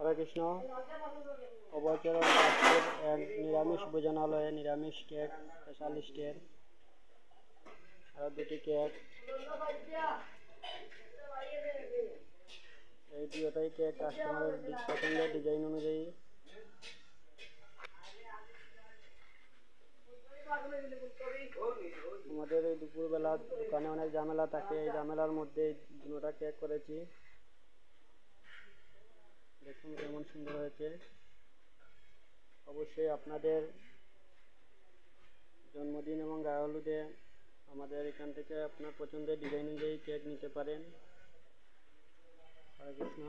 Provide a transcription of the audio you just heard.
হরে কৃষ্ণ। অবচরণ কাশ্মীর এক নিরামিষ ভোজনালয়ে নিরামিষ কেক স্পেশালিস্টের আরও দুটি কেক। এই দুটাই কেক কাস্টমারের পছন্দের ডিজাইন অনুযায়ী। আমাদের এই দুপুরবেলা দোকানে অনেক ঝামেলা থাকে, এই ঝামেলার মধ্যে দুটা কেক করেছি। দেখুন কেমন সুন্দর হয়েছে। অবশ্যই আপনাদের জন্মদিন এবং গায়ে হলুদে আমাদের এখান থেকে আপনার পছন্দের ডিজাইন অনুযায়ী কেক নিতে পারেন। হরে কৃষ্ণ।